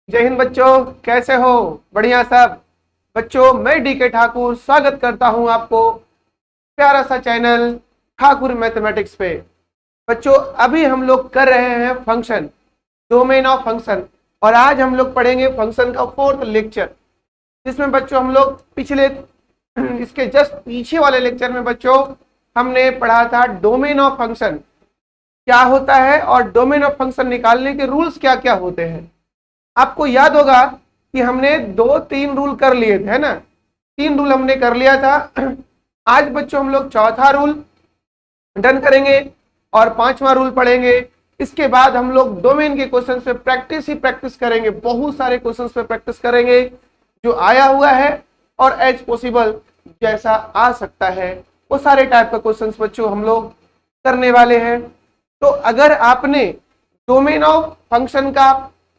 जय हिंद बच्चों, कैसे हो? बढ़िया सब। बच्चों, मैं डीके ठाकुर स्वागत करता हूं आपको प्यारा सा चैनल ठाकुर मैथमेटिक्स पे। बच्चों, अभी हम लोग कर रहे हैं फंक्शन, डोमेन ऑफ फंक्शन, और आज हम लोग पढ़ेंगे फंक्शन का फोर्थ लेक्चर, जिसमें बच्चों हम लोग पिछले इसके जस्ट पीछे वाले लेक्चर में बच्चों हमने पढ़ा था डोमेन ऑफ फंक्शन क्या होता है और डोमेन ऑफ फंक्शन निकालने के रूल्स क्या क्या होते हैं। आपको याद होगा कि हमने 2-3 रूल कर लिए थे, है ना? 3 रूल हमने कर लिया था। आज बच्चों हम लोग चौथा रूल डन करेंगे और 5वां रूल पढ़ेंगे। इसके बाद हम लोग डोमेन के क्वेश्चन पे प्रैक्टिस ही प्रैक्टिस करेंगे, बहुत सारे क्वेश्चन पे प्रैक्टिस करेंगे जो आया हुआ है और एज पॉसिबल जैसा आ सकता है वो सारे टाइप का क्वेश्चन बच्चों हम लोग करने वाले हैं। तो अगर आपने डोमेन ऑफ फंक्शन का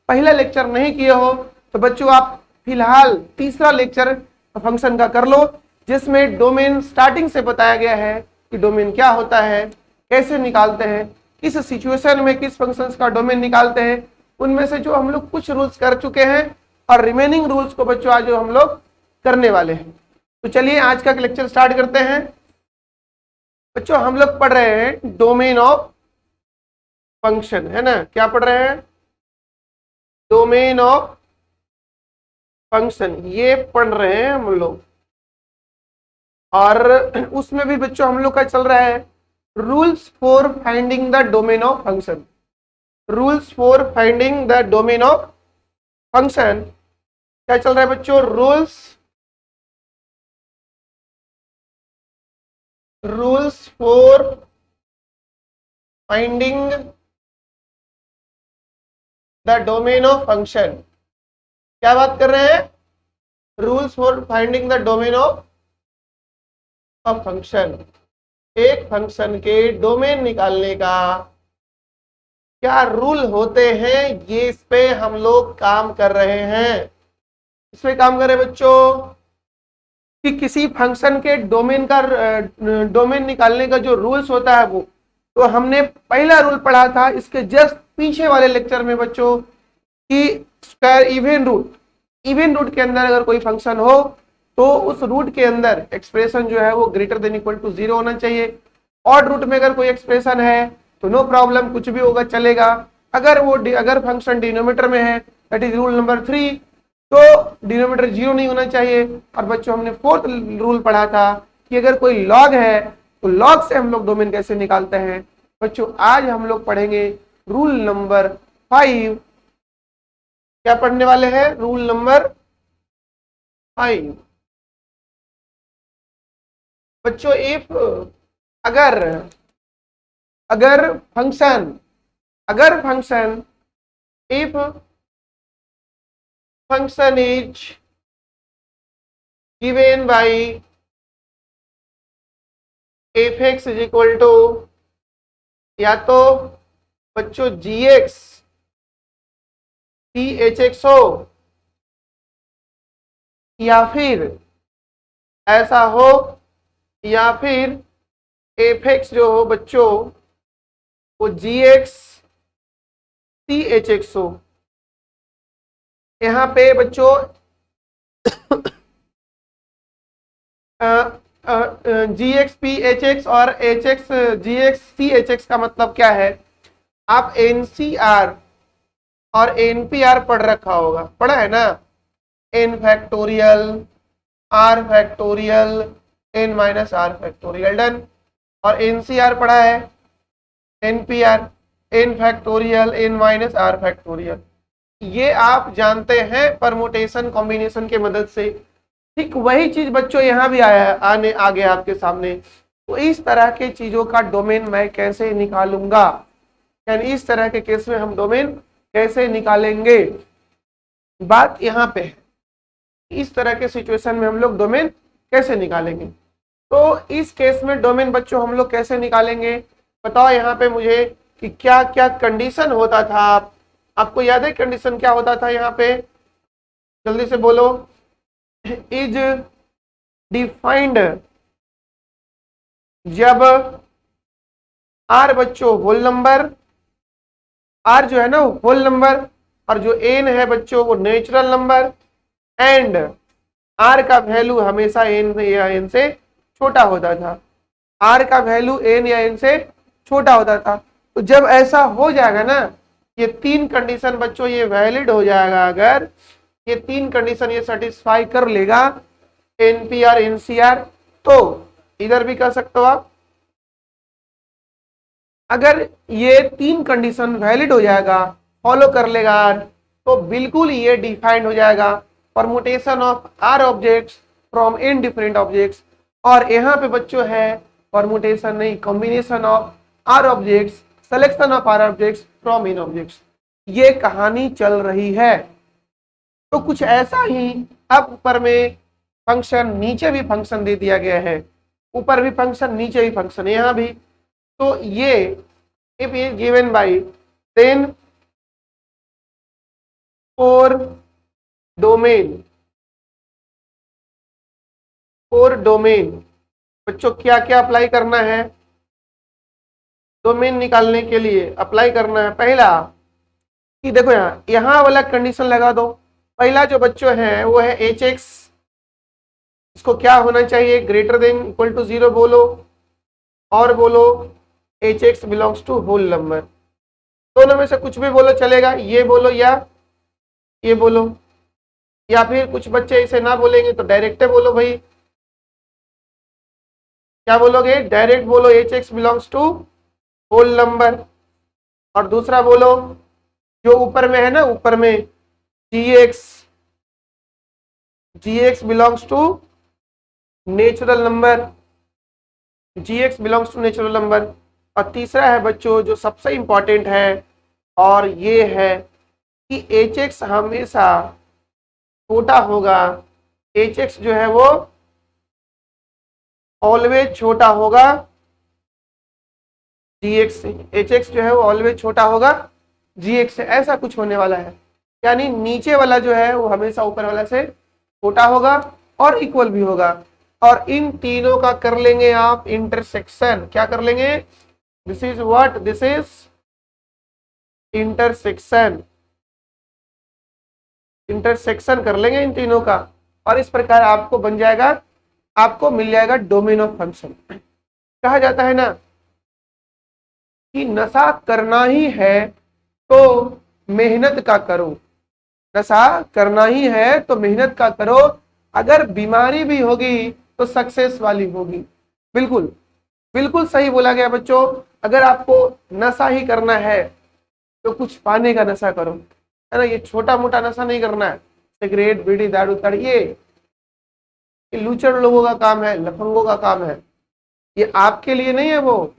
पहला लेक्चर नहीं किए हो तो बच्चों आप फिलहाल तीसरा लेक्चर फंक्शन का कर लो, जिसमें डोमेन स्टार्टिंग से बताया गया है कि डोमेन क्या होता है, कैसे निकालते हैं, किस सिचुएशन में किस फंक्शंस का डोमेन निकालते हैं। उनमें से जो हम लोग कुछ रूल्स कर चुके हैं और रिमेनिंग रूल्स को बच्चों आज हम लोग करने वाले हैं। तो चलिए आज का लेक्चर स्टार्ट करते हैं। बच्चों, हम लोग पढ़ रहे हैं डोमेन ऑफ फंक्शन, है ना? क्या पढ़ रहे हैं? डोमेन ऑफ फंक्शन, ये पढ़ रहे हैं हम लोग। और उसमें भी बच्चों हम लोग का चल रहा है rules for finding the domain of function. Rules for finding the domain of function क्या चल रहा है बच्चों? Rules for finding the domain of function. क्या बात कर रहे हैं? Rules for finding the domain of function. एक फंक्शन के डोमेन निकालने का क्या रूल होते हैं, ये इस पे हम लोग काम कर रहे हैं। इस पे काम कर रहे हैं बच्चों कि किसी फंक्शन के डोमेन का डोमेन निकालने का जो रूल्स होता है वो तो हमने पहला रूल पढ़ा था इसके जस्ट पीछे वाले लेक्चर में बच्चों कि square even root, even root के अंदर अगर कोई फंक्शन हो तो उस रूट के अंदर एक्सप्रेशन जो है वो ग्रेटर देन इक्वल टू 0 होना चाहिए। ऑड रूट में अगर कोई एक्सप्रेशन है तो नो प्रॉब्लम, कुछ भी होगा चलेगा। अगर फंक्शन डिनोमिनेटर में है, दैट इज रूल नंबर 3, तो डिनोमिनेटर 0 नहीं होना चाहिए। और बच्चों हमने फोर्थ रूल पढ़ा था कि अगर कोई लॉग है तो लॉग से हम लोग डोमेन कैसे निकालते हैं। बच्चों आज हम लोग पढ़ेंगे रूल नंबर 5। क्या पढ़ने वाले हैं? Rule number 5। बच्चों इफ अगर अगर फंक्शन अगर function if function is given by f x is equal to, या तो बच्चों g x c h x हो, या फिर ऐसा हो, या फिर एफ एक्स जो हो बच्चों वो जी एक्स सी एच एक्स हो। यहाँ पे बच्चों g x P H x और एच एक्स जी एक्स सी एच एक्स का मतलब क्या है? आप एनसीआर और एनपीआर पढ़ रखा होगा, पढ़ा है ना? N factorial, r factorial, n minus r factorial, done. और एनसीआर पढ़ा है, nPr, n factorial, n minus r factorial. ये आप जानते हैं परमुटेशन कॉम्बिनेशन के मदद से। ठीक वही चीज बच्चों यहाँ भी आया है, आने आ गया आपके सामने। तो इस तरह के चीजों का डोमेन मैं कैसे निकालूंगा, यानी इस तरह के केस में हम डोमेन कैसे निकालेंगे, बात यहाँ पे है। इस तरह के सिचुएशन में हम लोग डोमेन कैसे निकालेंगे। तो इस केस में डोमेन बच्चों हम लोग कैसे निकालेंगे, बताओ यहाँ पे मुझे कि क्या क्या कंडीशन होता था। आपको याद है कंडीशन क्या होता था यहाँ पे? जल्दी से बोलो। इज डिफाइंड जब आर बच्चों होल नंबर, आर जो है ना होल नंबर, और जो एन है बच्चों वो नेचुरल नंबर, एंड आर का वैल्यू हमेशा एन या एन से छोटा होता था। आर का वैल्यू एन या एन से छोटा होता था। तो जब ऐसा हो जाएगा ना, ये तीन कंडीशन बच्चों ये वैलिड हो जाएगा, अगर ये तीन कंडीशन ये सेटिस्फाई कर लेगा एनपीआर एनसीआर, तो इधर भी कर सकते हो आप। अगर ये तीन कंडीशन वैलिड हो जाएगा, फॉलो कर लेगा, तो बिल्कुल ये डिफाइंड हो जाएगा permutation of r objects from n different objects. और यहाँ पे बच्चों है परमुटेशन नहीं, combination of r objects, selection of r objects from n objects. ये कहानी चल रही है। तो कुछ ऐसा ही अब ऊपर में फंक्शन, नीचे भी फंक्शन दे दिया गया है, ऊपर भी फंक्शन नीचे भी फंक्शन, यहाँ भी। तो ये if is given by then for domain बच्चों क्या क्या अप्लाई करना है डोमेन निकालने के लिए? अप्लाई करना है पहला कि देखो यहाँ वाला कंडीशन लगा दो। पहला जो बच्चों है वो है एच एक्स, इसको क्या होना चाहिए? ग्रेटर देन इक्वल टू 0 बोलो, और बोलो h x belongs to whole number. दोनों में से कुछ भी बोलो चलेगा, ये बोलो या ये बोलो, या फिर कुछ बच्चे इसे ना बोलेंगे तो डायरेक्ट बोलो भाई। क्या बोलोगे? डायरेक्ट बोलो h x belongs to whole number. और दूसरा बोलो जो ऊपर में है ना, ऊपर में g x belongs to natural number, g x belongs to natural number. और तीसरा है बच्चों जो सबसे इंपॉर्टेंट है, और ये है कि एच एक्स हमेशा छोटा होगा। एच एक्स जो है वो ऑलवेज छोटा होगा जी एक्स से। एच एक्स जो है वो ऑलवेज छोटा होगा जी एक्स से। ऐसा कुछ होने वाला है, यानी नीचे वाला जो है वो हमेशा ऊपर वाला से छोटा होगा और इक्वल भी होगा। और इन तीनों का कर लेंगे आप इंटरसेक्शन। क्या कर लेंगे? This is what? This is intersection. Intersection कर लेंगे इन तीनों का, और इस प्रकार आपको बन जाएगा, आपको मिल जाएगा डोमेन ऑफ फंक्शन। कहा जाता है ना कि नशा करना ही है तो मेहनत का करो। नशा करना ही है तो मेहनत का करो, अगर बीमारी भी होगी तो सक्सेस वाली होगी। बिल्कुल बिल्कुल सही बोला गया बच्चों। अगर आपको नशा ही करना है तो कुछ पाने का नशा करो, है ना। ये छोटा मोटा नशा नहीं करना है, सिगरेट बीड़ी दारू ताड़ी, ये लूचड़ लोगों का काम है, लफंगों का काम है। ये आपके लिए नहीं है, वो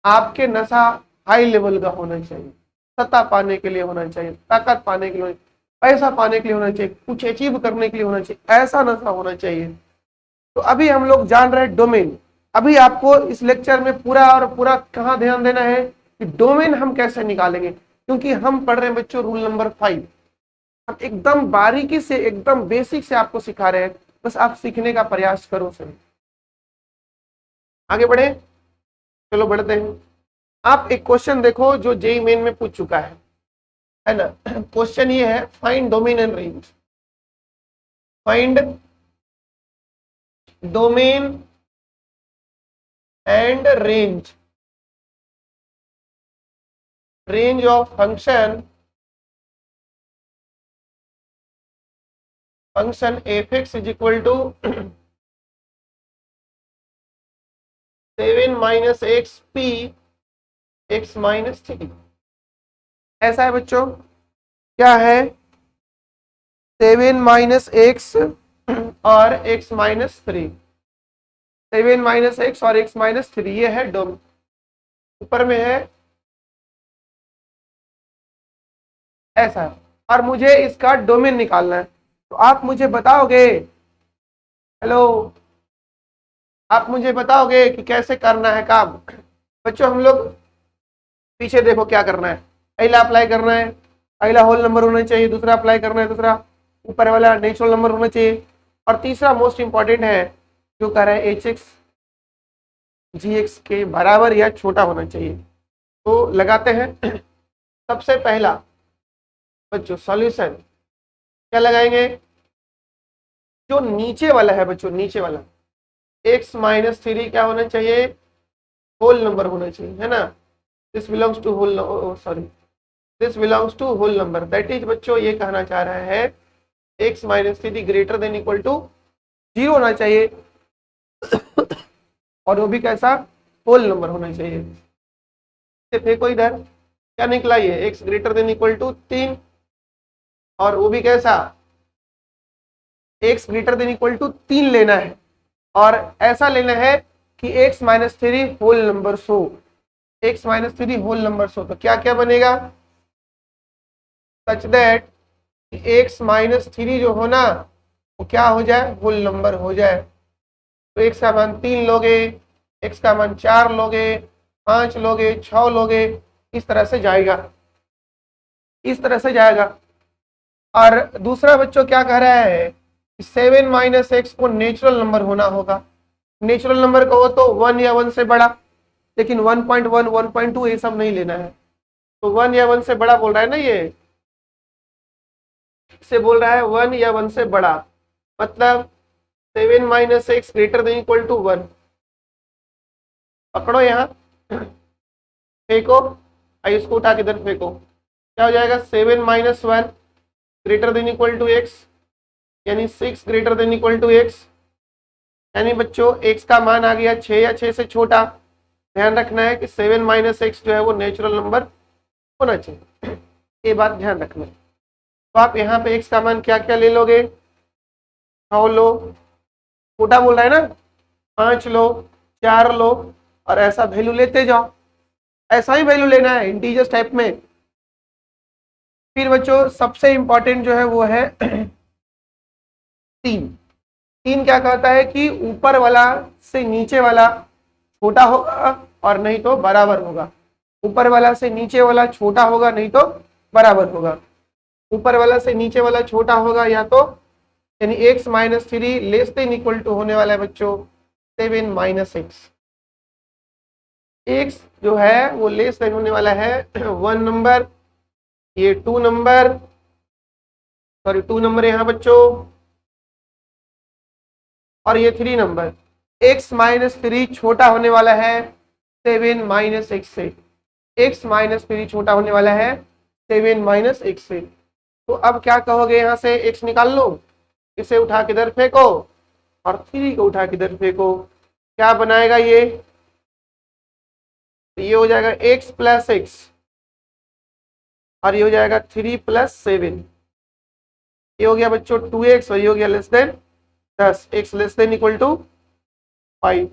आपके नशा हाई लेवल का होना चाहिए, सत्ता पाने के लिए होना चाहिए, ताकत पाने के लिए, पैसा पाने के लिए होना चाहिए, कुछ अचीव करने के लिए होना चाहिए, ऐसा नशा होना चाहिए। तो अभी हम लोग जान रहे हैं डोमेन। अभी आपको इस लेक्चर में पूरा और पूरा कहाँ ध्यान देना है कि डोमेन हम कैसे निकालेंगे, क्योंकि हम पढ़ रहे हैं बच्चों रूल नंबर 5। हम एकदम बारीकी से, एकदम बेसिक से आपको सिखा रहे हैं, बस आप सीखने का प्रयास करो। सही, आगे बढ़े, चलो बढ़ते हैं। आप एक क्वेश्चन देखो जो जेईई मेन में पूछ चुका है ना। क्वेश्चन ये है, find domain and range. Find domain and range of function f x is equal to 7 minus x p x minus 3। ऐसा है बच्चों, क्या है? 7 माइनस एक्स और एक्स माइनस 3, 7 माइनस एक्स और एक्स माइनस 3, ये है डोमेन। ऊपर में है ऐसा, और मुझे इसका डोमेन निकालना है। तो आप मुझे बताओगे, हेलो, आप मुझे बताओगे कि कैसे करना है काम? बच्चों हम लोग पीछे देखो क्या करना है। पहला अप्लाई करना है, पहला होल नंबर होना चाहिए, दूसरा अप्लाई करना है, दूसरा ऊपर वाला नेचुरल नंबर होना चाहिए, और तीसरा मोस्ट इंपॉर्टेंट है जो कह रहा है एच एक्स जी एक्स के बराबर या छोटा होना चाहिए। तो लगाते हैं। सबसे पहला बच्चों सॉल्यूशन क्या लगाएंगे, जो नीचे वाला है बच्चों, नीचे वाला x माइनस 3 क्या होना चाहिए, होल नंबर होना चाहिए, है ना। This belongs to whole, sorry, this belongs to whole number, that is बच्चों ये कहना चाह रहा है x minus 3 greater than equal to 0 होना चाहिए और वो भी कैसा, होल नंबर होना चाहिए। फेंको इधर, क्या निकला ये, x greater than equal to 3 और वो भी कैसा, x greater than equal to 3 लेना है और ऐसा लेना है कि x माइनस 3 होल नंबर हो, x माइनस 3 होल नंबर हो। तो क्या क्या बनेगा, सच दैट x माइनस 3 जो हो ना वो क्या हो जाए, होल नंबर हो जाए। तो x का मान 3 लोगे, x का मान 4 लोगे, 5 लोगे, 6 लोगे, इस तरह से जाएगा, इस तरह से जाएगा। और दूसरा बच्चों क्या कह रहा है, 7 माइनस एक्स को नेचुरल नंबर होना होगा। नेचुरल नंबर कहो तो 1 या 1 से बड़ा, लेकिन 1.1 1.2 ये सब नहीं लेना है। तो 1 या 1 से बड़ा बोल रहा है ना, ये से बोल रहा है 1 या 1 से बड़ा, मतलब 7 minus x greater than equal to 1। पकड़ो यहाँ, फेंको, इसको उठा के इधर फेंको, क्या हो जाएगा, 7 minus 1 greater than equal to x, यानी 6 greater than equal to x. यानी बच्चों x का मान आ गया 6 या 6 से छोटा। ध्यान रखना है कि 7 माइनस एक्स जो है वो नेचुरल नंबर होना चाहिए, ये बात ध्यान रखना। तो आप यहाँ पे x का मान क्या क्या ले लोगे, 6 लो, छोटा बोल रहा है ना, 5 लो, 4 लो, और ऐसा वैल्यू लेते जाओ, ऐसा ही वैल्यू लेना है इंटीजर्स टाइप में। फिर बच्चों सबसे इंपॉर्टेंट जो है वो है 3 क्या कहता है कि ऊपर वाला से नीचे वाला छोटा होगा और नहीं तो बराबर होगा। ऊपर वाला से नीचे वाला छोटा होगा नहीं तो बराबर होगा। ऊपर वाला से नीचे वाला छोटा होगा या तो, यानी x minus 3 less than equal to होने वाला है बच्चों 7 माइनस एक्स। x जो है वो लेस देन होने वाला है 1 नंबर, ये 2 नंबर, सॉरी 2 नंबर यहाँ बच्चों, और ये 3 नंबर। x माइनस 3 छोटा होने वाला है 7 माइनस एक्स से, x माइनस 3 छोटा होने वाला है 7 माइनस एक्स से। तो अब क्या कहोगे, यहाँ से x निकाल लो, इसे उठा के इधर फेंको और 3 को उठा के इधर फेंको, क्या बनाएगा ये हो जाएगा x प्लस एक्स, और ये हो जाएगा 3 प्लस 7, ये हो गया बच्चों 2x, और ये हो गया less than 10, x less than equal to 5।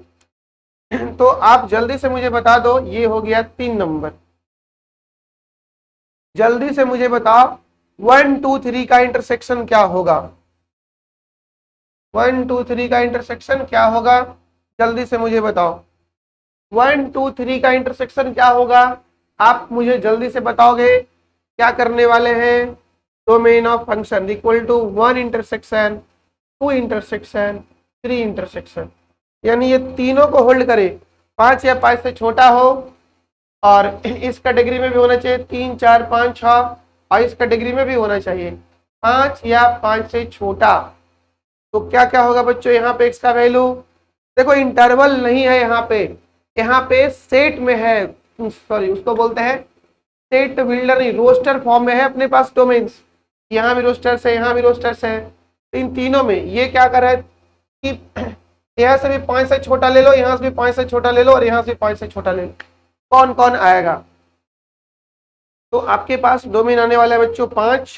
तो आप जल्दी से मुझे बता दो, ये हो गया 3 नंबर। जल्दी से मुझे बताओ 1 2 3 का इंटरसेक्शन क्या होगा, 1 2 3 का इंटरसेक्शन क्या होगा, जल्दी से मुझे बताओ 1 2 3 का इंटरसेक्शन क्या होगा। आप मुझे जल्दी से बताओगे, क्या करने वाले हैं, domain of function equal to 1 intersection, 2 intersection, 3 intersection, यानी ये तीनों को होल्ड करे, 5 या 5 से छोटा हो, और इस कैटेगरी में भी होना चाहिए 3 4 5 6, और इस कैटेगरी में भी होना चाहिए 5 या 5 से छोटा। तो क्या क्या होगा बच्चों, यहाँ पे x का वैल्यू, देखो इंटरवल नहीं है यहाँ पे सेट में है, सॉरी उसको बोलते हैं सेट बिल्डर, नहीं रोस्टर फॉर्म में है अपने पास डोमेन्स, यहाँ भी रोस्टर्स है, यहाँ भी रोस्टर्स है। इन तीनों में ये क्या कर रहा है कि यहाँ से भी 5 से छोटा ले लो, यहाँ से भी 5 से छोटा ले लो, और यहाँ से 5 से छोटा ले लो, कौन कौन आएगा। तो आपके पास डोमेन आने वाला है बच्चों 5,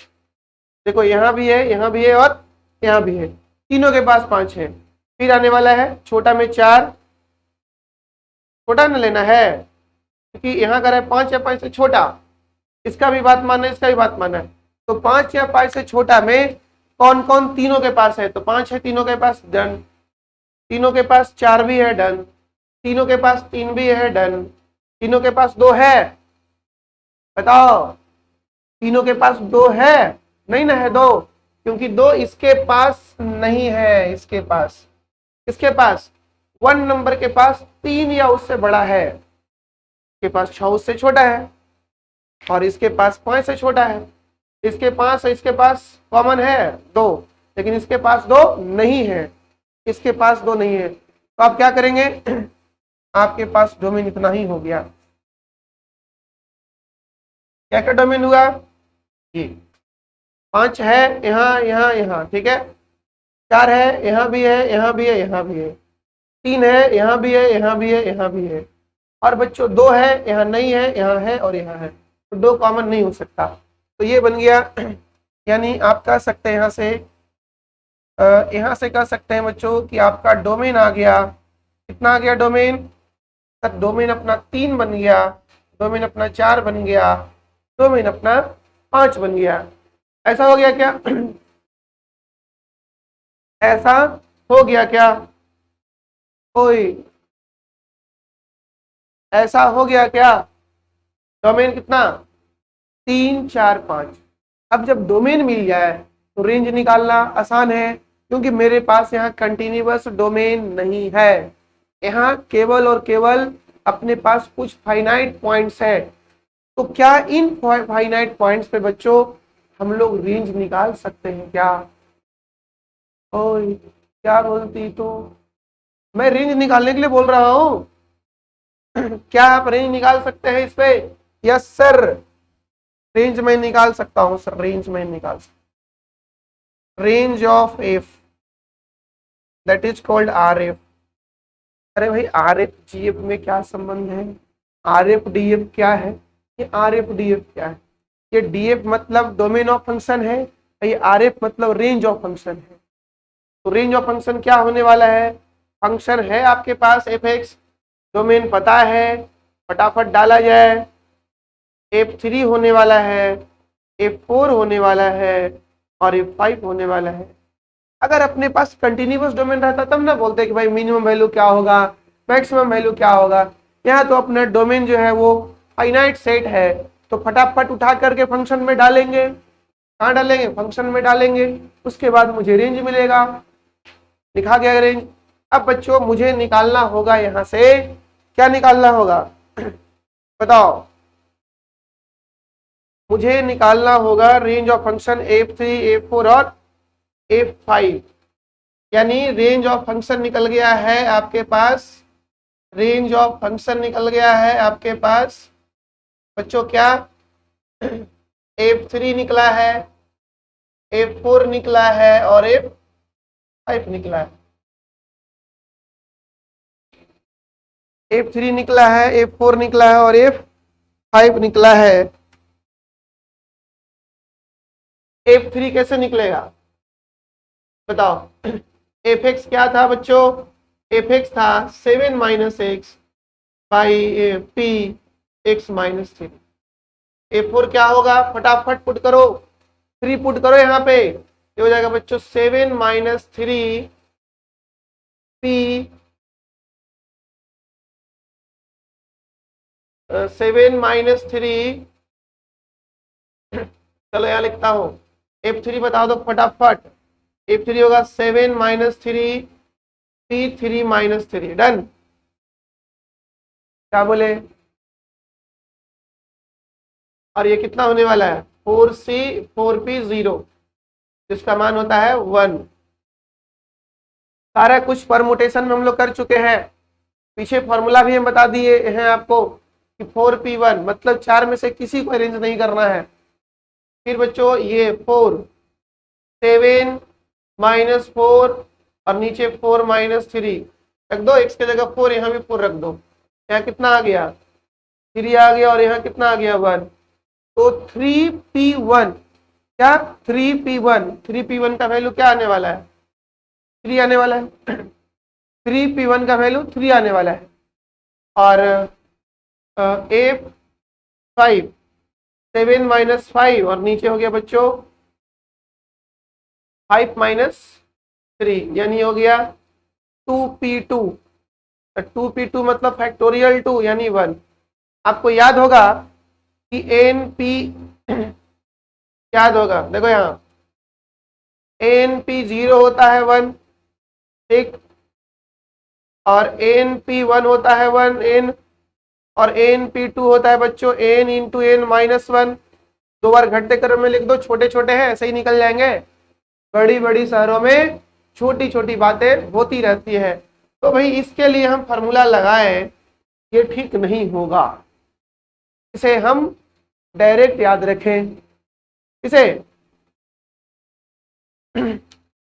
देखो यहाँ भी है, यहाँ भी है, और यहाँ भी है, तीनों के पास 5 है। फिर आने वाला है छोटा में 4, छोटा न लेना है क्योंकि यहाँ का है 5 या 5 से छोटा, इसका भी बात मानना है, इसका भी बात मानना है। तो 5 या 5 से छोटा में कौन कौन तीनों के पास है, तो 5 है तीनों के पास, डन। तीनों के पास 4 भी है, डन। तीनों के पास 3 भी है, डन। तीनों के पास 2 है, बताओ, तीनों के पास 2 है, नहीं ना है 2, क्योंकि 2 इसके पास नहीं है, इसके पास 1 नंबर के पास 3 या उससे बड़ा है, इसके पास 6 उससे छोटा है, और इसके पास 5 से छोटा है। इसके पास और इसके पास कॉमन है 2, लेकिन इसके पास 2 नहीं है, इसके पास 2 नहीं है, तो आप क्या करेंगे आपके पास डोमेन इतना ही हो गया। क्या क्या डोमेन हुआ, ये 5 है यहाँ यहाँ यहाँ, ठीक है, 4 है यहाँ भी है यहाँ भी है यहाँ भी है, 3 है यहाँ भी है यहाँ भी है यहाँ भी है, और बच्चों 2 है यहाँ नहीं है यहाँ है और यहाँ है, तो 2 कॉमन नहीं हो सकता, तो ये बन गया। यानी आप कह सकते हैं यहाँ से कह सकते हैं बच्चों कि आपका डोमेन आ गया, कितना आ गया डोमेन, डोमेन अपना 3 बन गया, डोमेन अपना 4 बन गया, डोमेन अपना 5 बन गया। ऐसा हो गया क्या ऐसा हो गया क्या कोई, ऐसा हो गया क्या, डोमेन कितना 3 4 5। अब जब डोमेन मिल जाए तो रेंज निकालना आसान है, क्योंकि मेरे पास यहाँ कंटिन्यूअस डोमेन नहीं है, यहाँ केवल और केवल अपने पास कुछ फाइनाइट पॉइंट्स है। तो क्या इन फाइनाइट पॉइंट्स पे बच्चों हम लोग रेंज निकाल सकते हैं क्या, ओए क्या बोलती, तो मैं रेंज निकालने के लिए बोल रहा हूँ। क्या आप रेंज निकाल सकते हैं इस पे, यस सर, रेंज में निकाल सकता हूं सर, रेंज में निकाल सकता, range of F that is called R F. अरे भाई आर एफ जी एफ में क्या संबंध है, आर एफ डी एफ क्या है, ये आर एफ डी एफ क्या है, ये डी एफ मतलब डोमेन ऑफ फंक्शन है, ये आर एफ मतलब रेंज ऑफ फंक्शन है। तो रेंज ऑफ फंक्शन क्या होने वाला है, फंक्शन है आपके पास एफ एक्स, डोमेन पता है, फटाफट डाला जाए, F3 होने वाला है, F4 होने वाला है और F5 होने वाला है। अगर अपने पास कंटिन्यूअस डोमेन रहता तब ना बोलते कि भाई मिनिमम वैल्यू क्या होगा, मैक्सिमम वैल्यू क्या होगा। यहाँ तो अपना डोमेन जो है वो फाइनाइट सेट है, तो फटाफट उठा करके फंक्शन में डालेंगे, कहाँ डालेंगे, फंक्शन में डालेंगे, उसके बाद मुझे रेंज मिलेगा, लिखा गया रेंज। अब बच्चों मुझे निकालना होगा यहाँ से, क्या निकालना होगा बताओ, मुझे निकालना होगा range of function F3 F4 और F5। यानी रेंज ऑफ फंक्शन निकल गया है आपके पास, रेंज ऑफ फंक्शन निकल गया है आपके पास बच्चों, क्या F3 निकला है, F4 निकला है और F5 निकला है, F3 निकला है, F4 निकला है और F5 निकला है। F3 कैसे निकलेगा बताओ, एफ एक्स क्या था बच्चों, एफ एक्स था 7 minus x by P x minus 3। F4 क्या होगा, फटाफट पुट करो, 3 पुट करो यहाँ पे, ये हो जाएगा बच्चों 7 माइनस 3 पी 7 माइनस 3, चलो यहाँ लिखता हूँ, F3 बता दो फटाफट, F3 होगा 7 माइनस 3 P3 माइनस 3, डन। क्या बोले, और ये कितना होने वाला है 4C 4P 0, जिसका मान होता है 1। सारा कुछ परमुटेशन में हम लोग कर चुके हैं, पीछे फॉर्मूला भी हम बता दिए हैं आपको कि 4P1 मतलब 4 में से किसी को अरेंज नहीं करना है। फिर बच्चों ये 4 7 माइनस 4 और नीचे 4 माइनस 3 रख दो, x की जगह 4, यहाँ भी 4 रख दो, यहाँ कितना आ गया 3 आ गया और यहाँ कितना आ गया 1, तो 3P1, क्या 3P1 का वैल्यू क्या आने वाला है 3 आने वाला है, 3P1 का वैल्यू 3 आने वाला है। और F5 7 माइनस 5 और नीचे हो गया बच्चों 5 माइनस 3, यानी हो गया 2P2, 2P2 मतलब फैक्टोरियल 2 यानी 1। आपको याद होगा कि NP याद होगा, देखो यहाँ NP 0 होता है 1, ठीक, और NP1 होता है 1 n, और NP2 होता है बच्चों n इंटू n माइनस 1। 2 बार घटते क्रम में लिख दो, छोटे छोटे हैं ऐसे ही निकल जाएंगे। बड़ी बड़ी शहरों में छोटी छोटी बातें होती रहती है। तो भाई इसके लिए हम फॉर्मूला लगाएं, ये ठीक नहीं होगा। इसे हम डायरेक्ट याद रखें। इसे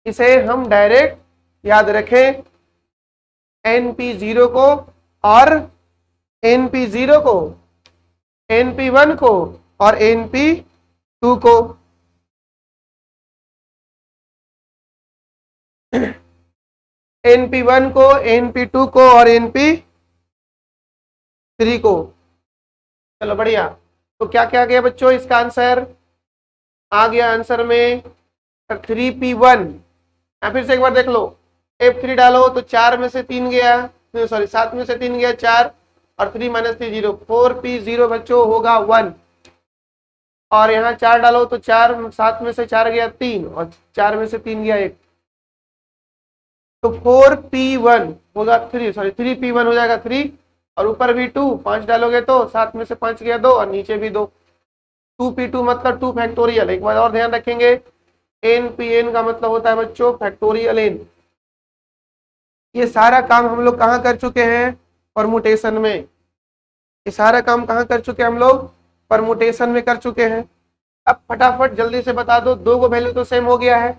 इसे हम डायरेक्ट याद रखें। NP0 को और NP0 को, NP1 को और NP2 को। NP1 को, NP2 को और NP3 को। चलो बढ़िया। तो क्या क्या गया बच्चों इसका आंसर? आ गया आंसर में 3P1। फिर से एक बार देख लो, F3 डालो तो 4 में से 3 गया, सॉरी 7 में से 3 गया 4, और 3 - 3 0, 4P0 बच्चों होगा 1। और यहाँ 4 डालो तो 4, 7 में से 4 गया 3, और 4 में से 3 गया 1, तो 4P1 होगा 3, सॉरी 3P1 हो जाएगा 3, और ऊपर भी 2, 5 डालोगे तो 7 में से 5 गया 2, और नीचे भी 2, 2P2 मतलब 2 फैक्टोरियल। एक बार और ध्यान रखेंगे, NPN का मतलब होता है बच्चों फैक्टोरियल N। ये सारा काम हम लोग कहाँ कर चुके हैं? परमुटेशन में। ये सारा काम कहाँ कर चुके हैं हम लोग? परमुटेशन में कर चुके हैं। अब फटाफट जल्दी से बता दो, 2 को वैल्यू तो सेम हो गया है।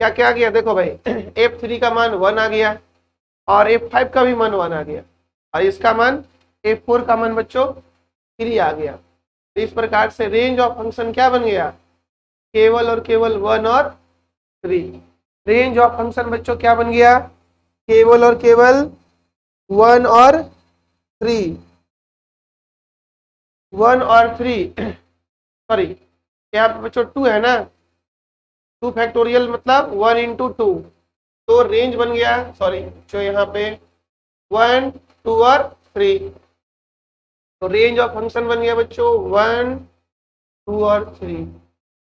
क्या क्या आ गया देखो भाई, F3 का मान 1 आ गया, और F5 का भी मान 1 आ गया, और इसका मान F4 का मान बच्चों 3 आ गया। तो इस प्रकार से रेंज ऑफ फंक्शन क्या बन गया? केवल और केवल 1 और 3। रेंज ऑफ फंक्शन बच्चों क्या बन गया? केवल और केवल 1 और 3। 1 और 3 सॉरी यहाँ पे बच्चों 2 है ना, 2 फैक्टोरियल मतलब 1 × 2, तो रेंज बन गया, सॉरी जो यहाँ पे 1, 2 और 3, तो रेंज ऑफ फंक्शन बन गया बच्चों 1, 2 और 3।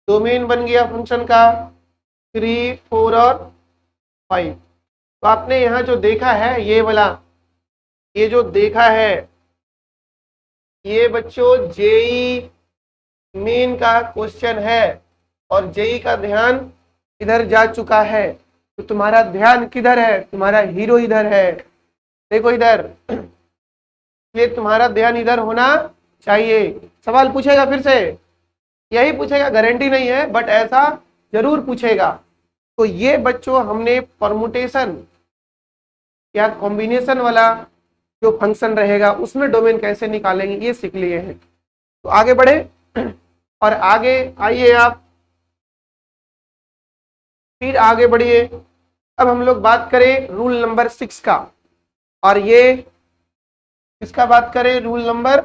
डोमेन बन गया फंक्शन का 3, 4 और 5। तो आपने यहाँ जो देखा है ये वाला, ये जो देखा है ये बच्चों जेई मेन का क्वेश्चन है, और जेई का ध्यान इधर जा चुका है। तो तुम्हारा ध्यान किधर है? तुम्हारा हीरो इधर है, देखो इधर, ये तुम्हारा ध्यान इधर होना चाहिए। सवाल पूछेगा फिर से, यही पूछेगा, गारंटी नहीं है बट ऐसा जरूर पूछेगा। तो ये बच्चों हमने परमुटेशन या कॉम्बिनेशन वाला जो फंक्शन रहेगा उसमें डोमेन कैसे निकालेंगे ये सीख लिए हैं। तो आगे बढ़े, और आगे आइए आप, फिर आगे बढ़िए। अब हम लोग बात करें रूल नंबर 6 का, और ये इसका बात करें रूल नंबर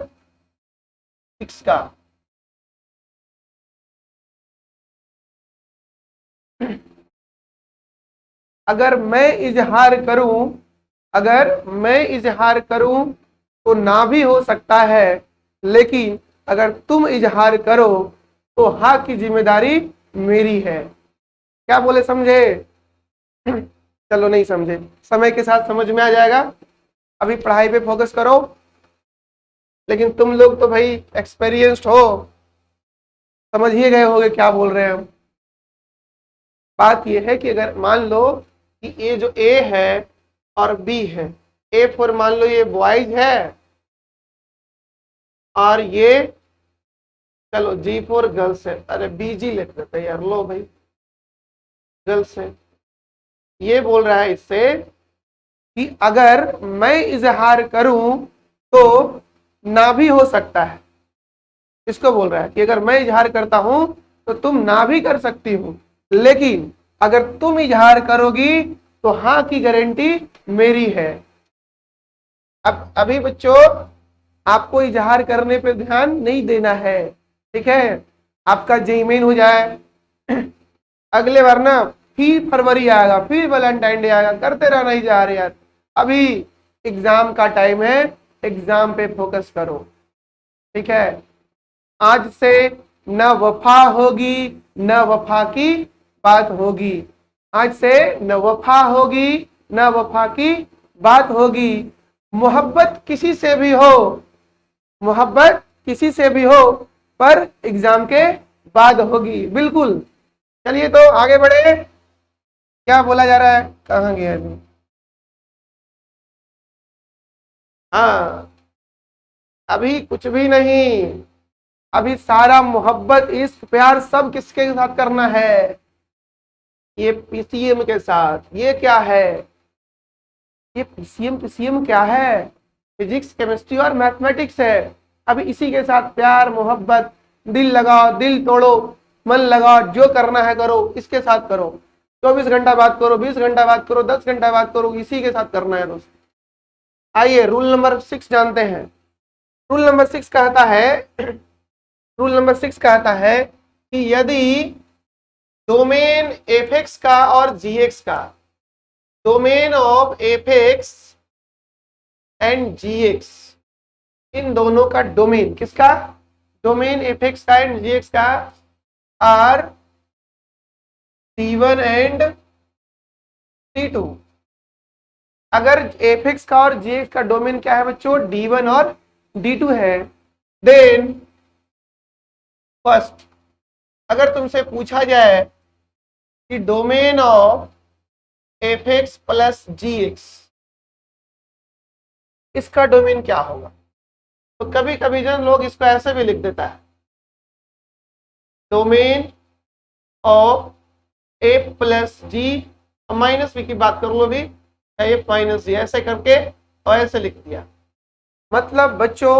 6 का। अगर मैं इजहार करूं, अगर मैं इजहार करूं तो ना भी हो सकता है, लेकिन अगर तुम इजहार करो तो हाँ की जिम्मेदारी मेरी है। क्या बोले, समझे? चलो नहीं समझे, समय के साथ समझ में आ जाएगा, अभी पढ़ाई पे फोकस करो। लेकिन तुम लोग तो भाई एक्सपीरियंस्ड हो, समझ ही गए होगे क्या बोल रहे हैं हम। बात यह है कि अगर मान लो कि ये जो ए है और बी है, A4 मान लो ये बॉयज है, और ये चलो G4 गर्ल्स है, अरे BG लेते थे यार, लो भाई गर्ल्स है। ये बोल रहा है इससे कि अगर मैं इजहार करूं तो ना भी हो सकता है। इसको बोल रहा है कि अगर मैं इजहार करता हूं तो तुम ना भी कर सकती हो, लेकिन अगर तुम इजहार करोगी तो हाँ की गारंटी मेरी है। अब अभी बच्चों आपको इजहार करने पे ध्यान नहीं देना है, ठीक है? आपका जेईई मेन हो जाए, अगले बार ना फिर फरवरी आएगा, फिर वैलेंटाइन डे आएगा, करते रहना ही जा रहे यार। अभी एग्जाम का टाइम है, एग्जाम पे फोकस करो, ठीक है, आज से न वफा होगी न वफा की बात होगी। आज से न वफा होगी न वफा की बात होगी। मोहब्बत किसी से भी हो, मोहब्बत किसी से भी हो, पर एग्जाम के बाद होगी। बिल्कुल। चलिए तो आगे बढ़े। क्या बोला जा रहा है, कहाँ गया अभी? हाँ, अभी कुछ भी नहीं। अभी सारा मोहब्बत इश्क प्यार सब किसके साथ करना है? ये पीसीएम के साथ। ये क्या है? ये पीसीएम क्या है? फिजिक्स केमिस्ट्री और मैथमेटिक्स है। अभी इसी के साथ प्यार मोहब्बत, दिल लगाओ दिल तोड़ो, मन लगाओ, जो करना है करो, इसके साथ करो। 24 घंटा बात करो, 20 घंटा बात करो, 10 घंटा बात करो, इसी के साथ करना है दोस्तों। आइए रूल नंबर 6 जानते हैं। रूल नंबर 6 कहता है, रूल नंबर 6 कहता है कि यदि डोमेन एफ एक्स का और जी एक्स का, domain of f x and g x, इन दोनों का डोमेन, किसका? डोमेन एफ एक्स का एंड जी एक्स का आर टी1 एंड टी2। अगर एफ एक्स का और जी एक्स का डोमेन क्या है बच्चों? डी1 और डी2 है। देन फर्स्ट, अगर तुमसे पूछा जाए कि domain of f x plus g x, इसका डोमेन क्या होगा? तो कभी कभी जन लोग इसको ऐसे भी लिख देता है, domain of f plus g minus b की बात कर लो भी, एफ माइनस जी, ऐसे करके और ऐसे लिख दिया। मतलब बच्चों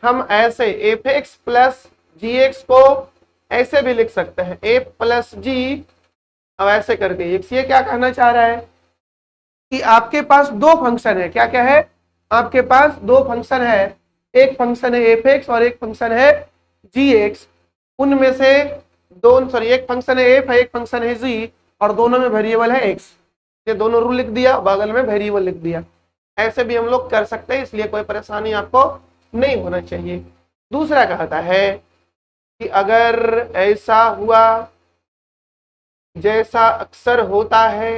हम ऐसे F x plus g x को ऐसे भी लिख सकते हैं, एफ प्लस जी। अब ऐसे करके ये क्या कहना चाह रहा है कि आपके पास दो फंक्शन है। क्या क्या है? आपके पास दो फंक्शन है, एक फंक्शन है एफ एक्स और एक फंक्शन है जी एक्स। उनमें से दोनों, सॉरी, एक फंक्शन है एफ है, एक फंक्शन है जी, और दोनों में वेरिएबल है एक्स। ये दोनों रूल लिख दिया, बगल में वेरिएबल लिख दिया। ऐसे भी हम लोग कर सकते हैं, इसलिए कोई परेशानी आपको नहीं होना चाहिए। दूसरा कहता है कि अगर ऐसा हुआ जैसा अक्सर होता है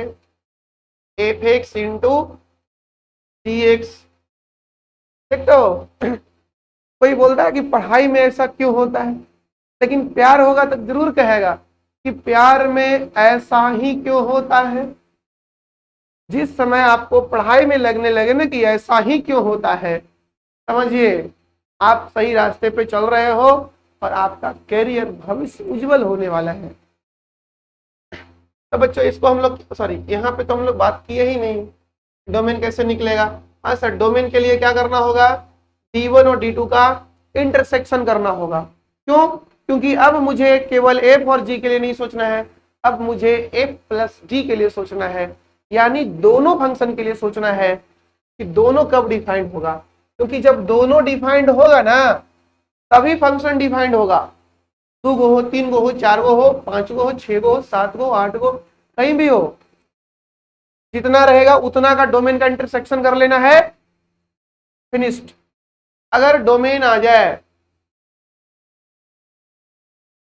एफ एक्स इंटू जी एक्स। देख तो कोई बोलता है कि पढ़ाई में ऐसा क्यों होता है, लेकिन प्यार होगा तो जरूर कहेगा कि प्यार में ऐसा ही क्यों होता है। जिस समय आपको पढ़ाई में लगने लगे ना कि ऐसा ही क्यों होता है, समझिए आप सही रास्ते पे चल रहे हो और आपका कैरियर भविष्य उज्जवल होने वाला है। तो बच्चों इसको हम लोग, सॉरी, यहाँ पे तो हम लोग बात किए ही नहीं, डोमेन कैसे निकलेगा। हाँ सर, डोमेन के लिए क्या करना होगा? D1 और D2 का इंटरसेक्शन करना होगा। क्यों? क्योंकि अब मुझे केवल F और G के लिए नहीं सोचना है, अब मुझे F प्लस G के लिए सोचना है, यानी दोनों फंक्शन के लिए सोचना है कि दोनों कब डिफाइंड होगा। क्योंकि जब दोनों डिफाइंड होगा ना, तभी फंक्शन डिफाइंड होगा। 2 गो हो, 3 गो हो, 4 गो हो, 5 गो हो, 6 गो हो, 7 गो, 8 गो, कहीं भी हो, जितना रहेगा उतना का डोमेन का इंटरसेक्शन कर लेना है, फिनिश्ड। अगर डोमेन आ जाए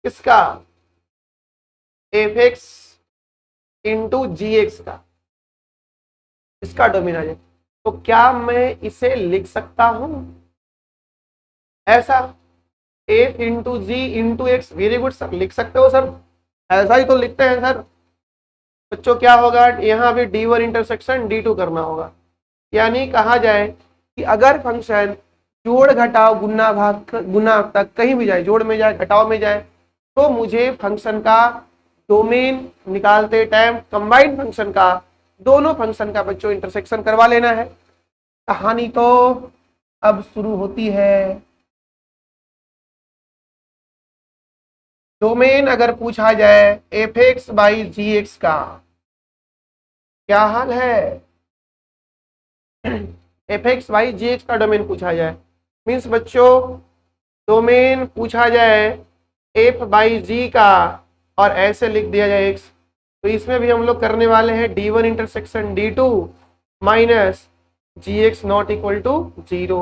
इसका एफ एक्स इंटू जी एक्स का, इसका डोमेन आ जाए, तो क्या मैं इसे लिख सकता हूं ऐसा? F into g into x. Very good sir, लिख सकते हो सर, ऐसा ही तो लिखते हैं सर। बच्चों क्या होगा, यहाँ भी D1 इंटरसेक्शन D2 करना होगा। यानी कहा जाए कि अगर फंक्शन जोड़ घटाव गुना भाग गुना तक कहीं भी जाए, जोड़ में जाए घटाव में जाए, तो मुझे फंक्शन का डोमेन निकालते टाइम कंबाइंड फंक्शन का, दोनों फंक्शन का बच्चों इंटरसेक्शन करवा लेना है। कहानी तो अब शुरू होती है। डोमेन अगर पूछा जाए f x by g x का, क्या हाल है? F x by g x का डोमेन पूछा जाए, मीन्स बच्चों डोमेन पूछा जाए एफ बाई जी का और ऐसे लिख दिया जाए एक्स, तो इसमें भी हम लोग करने वाले हैं D1 intersection D2 minus g x not equal to 0।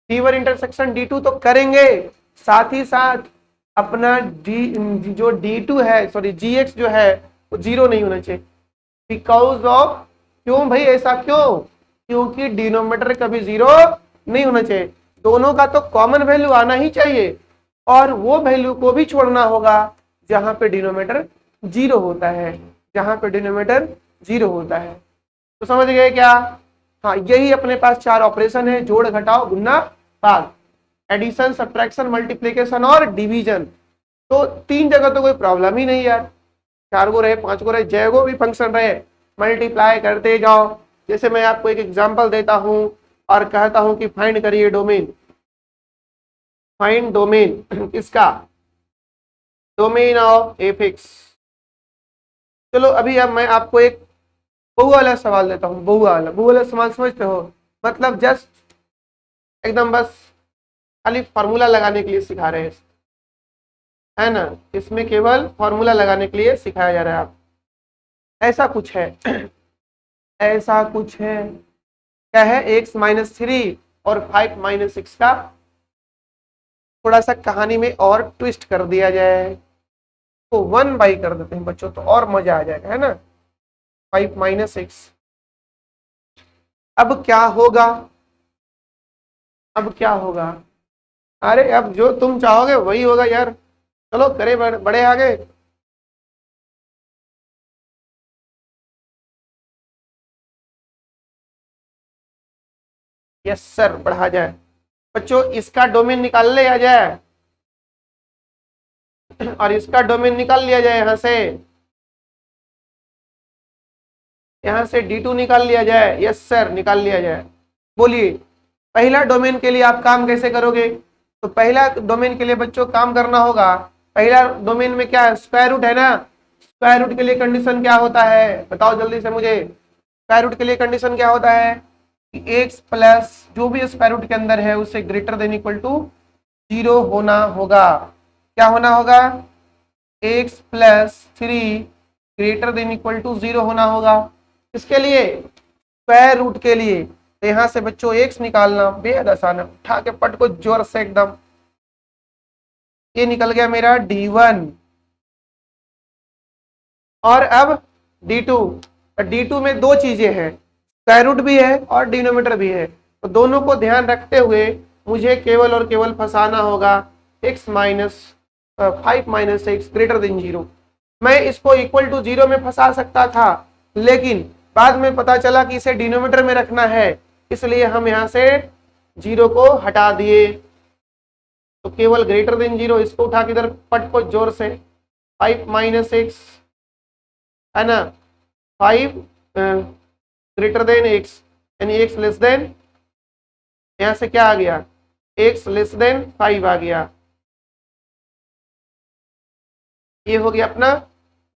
D1 intersection D2 तो करेंगे, साथ ही साथ अपना जो D2 है, सॉरी GX जो है वो 0 नहीं होना चाहिए। बिकॉज ऑफ, क्यों भाई ऐसा क्यों? क्योंकि डिनोमिनेटर कभी 0 नहीं होना चाहिए, दोनों का तो कॉमन वैल्यू आना ही चाहिए, और वो वैल्यू को भी छोड़ना होगा जहां पे डिनोमिनेटर 0 होता है, जहां पे डिनोमिनेटर 0 होता है। तो समझ गए क्या? हाँ, यही अपने पास 4 ऑपरेशन है, जोड़ घटाओ गुना भाग, एडिशन सब्ट्रैक्शन मल्टीप्लिकेशन और डिवीजन। तो 3 जगह तो कोई प्रॉब्लम ही नहीं यार, 4 गो रहे 5 गो रहे जय गो भी फंक्शन रहे, मल्टीप्लाई करते जाओ। जैसे मैं आपको एक एग्जांपल देता हूं और कहता हूं कि फाइंड करिए डोमेन, फाइंड डोमेन किसका? Domain of f x. चलो अभी अब मैं आपको एक बहु वाला सवाल देता हूँ, बहु वाला सवाल समझते हो? मतलब जस्ट एकदम बस खाली फॉर्मूला लगाने के लिए सिखा रहे हैं, है ना? इसमें केवल फॉर्मूला लगाने के लिए सिखाया जा रहा है। आप ऐसा कुछ है ऐसा कुछ है, क्या है? x-3 और 5-6 का थोड़ा सा कहानी में और ट्विस्ट कर दिया जाए तो 1/, कर देते हैं बच्चों, तो और मजा आ जाएगा, है ना? 5-6। अब क्या होगा? अब क्या होगा? अरे अब जो तुम चाहोगे वही होगा यार, चलो करे बड़े आगे। यस सर, बढ़ा जाए बच्चों, इसका डोमेन निकाल ले आ जाए और इसका डोमेन निकाल लिया जाए, यहां से D2 निकाल लिया जाए। यस सर, निकाल लिया जाए। बोलिए पहला डोमेन के लिए आप काम कैसे करोगे? तो पहला डोमेन के लिए बच्चों काम करना होगा, पहला डोमेन में क्या है? स्क्वायर रूट है ना। स्क्वायर रूट के लिए कंडीशन क्या होता है? बताओ जल्दी से मुझे। स्क्वायर रूट के लिए कंडीशन क्या होता है कि x प्लस जो भी स्क्वायर रूट के अंदर है उससे ग्रेटर देन इक्वल टू 0 होना होगा। क्या होना होगा? x+3 greater than equal to 0 होना होगा। किसके लिए? स्क्वायर रूट के लिए। तो यहां से बच्चों x निकालना बेहद आसान है, उठा के पट को जोर से एकदम, ये निकल गया मेरा D1। और अब D2। D2 में दो चीजें हैं, स्क्वायर रूट भी है और डिनोमिनेटर भी है, तो दोनों को ध्यान रखते हुए मुझे केवल और केवल फंसाना होगा x-5-6 ग्रेटर देन 0। मैं इसको इक्वल टू 0 में फंसा सकता था, लेकिन बाद में पता चला कि इसे डिनोमिनेटर में रखना है, इसलिए हम यहां से 0 को हटा दिए। तो केवल ग्रेटर देन 0, इसको उठा के इधर पट को जोर से 5-6, है ना? 5 ग्रेटर देन x, यानी x लेस देन, यहां से क्या आ गया? x लेस देन 5 आ गया। ये हो गया अपना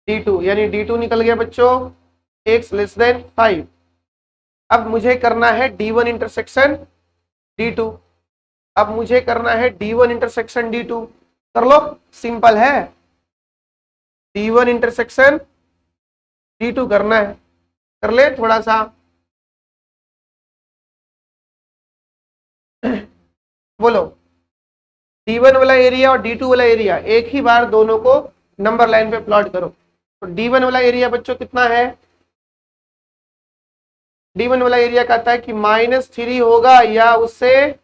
D2, यानी D2 निकल गया बच्चों x लेस देन 5। अब मुझे करना है D1 इंटरसेक्शन D2। अब मुझे करना है D1 इंटरसेक्शन D2। कर लो, सिंपल है। D1 इंटरसेक्शन D2 करना है, कर ले थोड़ा सा। बोलो, D1 वाला एरिया और D2 वाला एरिया एक ही बार दोनों को नंबर लाइन पे प्लॉट करो। तो D1 वाला एरिया बच्चों कितना है? D1 वाला एरिया कहता है कि -3 होगा या उससे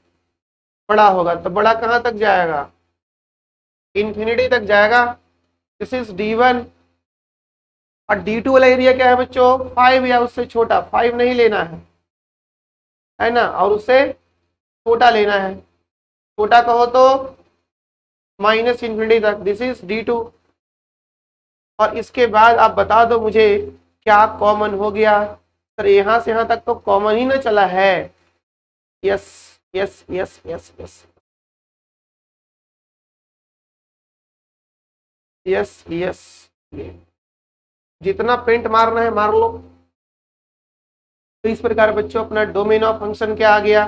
बड़ा होगा। तो बड़ा कहां तक जाएगा? इंफिनिटी तक जाएगा। This is D1। और D2 वाला एरिया क्या है बच्चों? 5 या उससे छोटा, 5 नहीं लेना है ना, और उससे छोटा लेना है। छोटा कहो तो -इंफिनिटी तक, दिस इज D2। और इसके बाद आप बता दो मुझे क्या कॉमन हो गया? सर यहां से यहां तक तो कॉमन ही ना चला है। Yes yes yes yes yes yes yes, जितना पेंट मारना है मार लो। तो इस प्रकार बच्चों अपना डोमेन ऑफ फंक्शन क्या आ गया?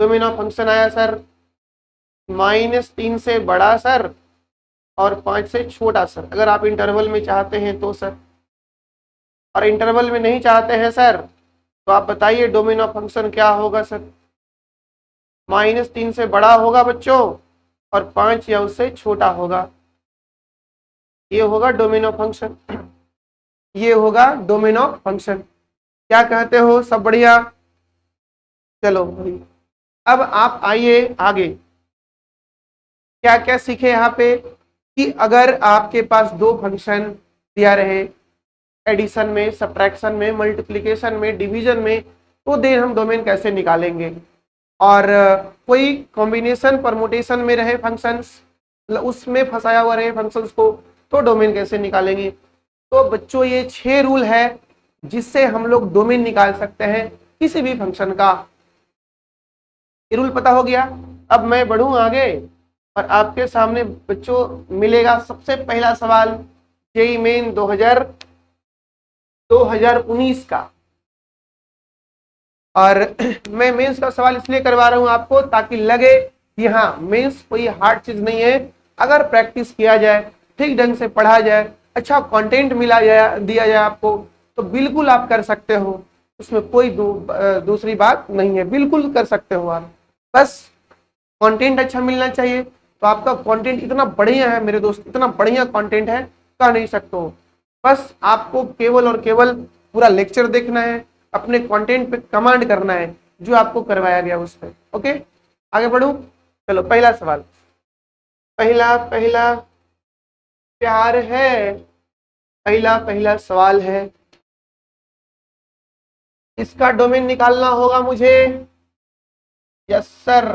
डोमेन ऑफ फंक्शन आया सर -3 से बड़ा सर और 5 से छोटा सर, अगर आप इंटरवल में चाहते हैं तो सर। और इंटरवल में नहीं चाहते हैं सर, तो आप बताइए डोमेन ऑफ फंक्शन क्या होगा सर? -3 से बड़ा होगा बच्चों और 5 या उससे छोटा होगा। ये होगा डोमेन ऑफ फंक्शन, ये होगा डोमेन ऑफ फंक्शन। क्या कहते हो, सब बढ़िया? चलो भाई, अब आप आइए आगे। क्या क्या सीखे यहाँ पे कि अगर आपके पास दो फंक्शन दिया रहे, एडिशन में, सब्ट्रैक्शन में, मल्टीप्लिकेशन में, डिवीजन में, तो देन हम डोमेन कैसे निकालेंगे। और कोई कॉम्बिनेशन परमुटेशन में रहे फंक्शंस, उसमें फंसाया हुआ रहे फंक्शंस को, तो डोमेन कैसे निकालेंगे। तो बच्चों ये 6 रूल है जिससे हम लोग डोमेन निकाल सकते हैं किसी भी फंक्शन का। ये रूल पता हो गया। अब मैं बढ़ूं आगे और आपके सामने बच्चों मिलेगा सबसे पहला सवाल जेईई मेन 2019 का। और मैं मेंस का सवाल इसलिए करवा रहा हूं आपको ताकि लगे कि हाँ मेंस कोई हार्ड चीज नहीं है। अगर प्रैक्टिस किया जाए, ठीक ढंग से पढ़ा जाए, अच्छा कंटेंट मिला जाए, दिया जाए आपको, तो बिल्कुल आप कर सकते हो। उसमें कोई दूसरी बात नहीं है, बिल्कुल कर सकते हो आप। बस कंटेंट अच्छा मिलना चाहिए। तो आपका कंटेंट इतना बढ़िया है मेरे दोस्त, इतना बढ़िया कंटेंट है, कह नहीं सकते हो। बस आपको केवल और केवल पूरा लेक्चर देखना है, अपने कंटेंट पे कमांड करना है जो आपको करवाया गया उस पर। ओके, आगे बढ़ूं। चलो पहला सवाल, पहला प्यार है, पहला सवाल है। इसका डोमेन निकालना होगा मुझे। Yes sir.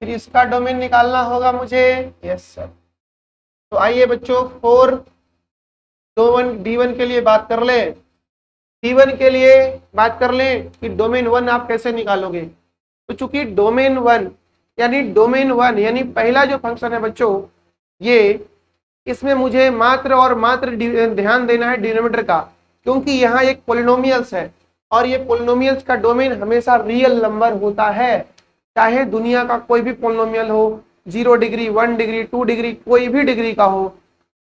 फिर इसका डोमेन निकालना होगा मुझे। Yes sir. तो आइए बच्चों, D1 के लिए बात कर ले। D1 के लिए बात कर ले कि डोमेन 1 आप कैसे निकालोगे। तो चूंकि डोमेन 1 यानी पहला जो फंक्शन है बच्चों, ये इसमें मुझे मात्र और मात्र ध्यान देना है डिनोमिनेटर का, क्योंकि यहाँ एक पोलिनोमियल्स है और ये पोलिनोमियल्स का डोमेन हमेशा रियल नंबर होता है। चाहे दुनिया का कोई भी पोलिनोमियल हो, 0 डिग्री, 1 डिग्री, 2 डिग्री, कोई भी डिग्री का हो,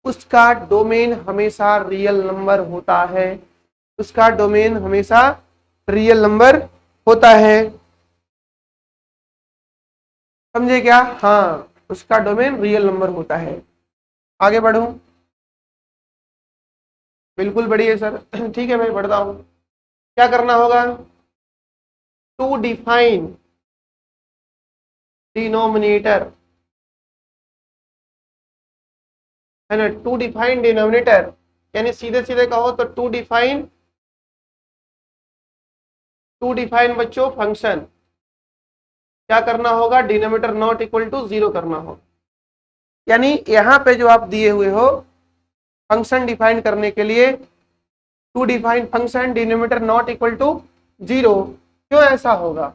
उसका डोमेन हमेशा रियल नंबर होता है। उसका डोमेन हमेशा रियल नंबर होता है। समझे क्या? हाँ, उसका डोमेन रियल नंबर होता है। आगे बढ़ूं? बिल्कुल बढ़िया सर। ठीक है, मैं बढ़ता हूं। क्या करना होगा? टू डिफाइन डिनोमिनेटर, है ना। टू डिफाइन डिनोमिनेटर यानी सीधे सीधे कहो तो टू डिफाइन बच्चों फंक्शन। क्या करना होगा? डिनोमिनेटर नॉट इक्वल टू 0 करना होगा। यानी यहां पे जो आप दिए हुए हो फंक्शन डिफाइन करने के लिए, to define function denominator not equal to 0, क्यों ऐसा होगा?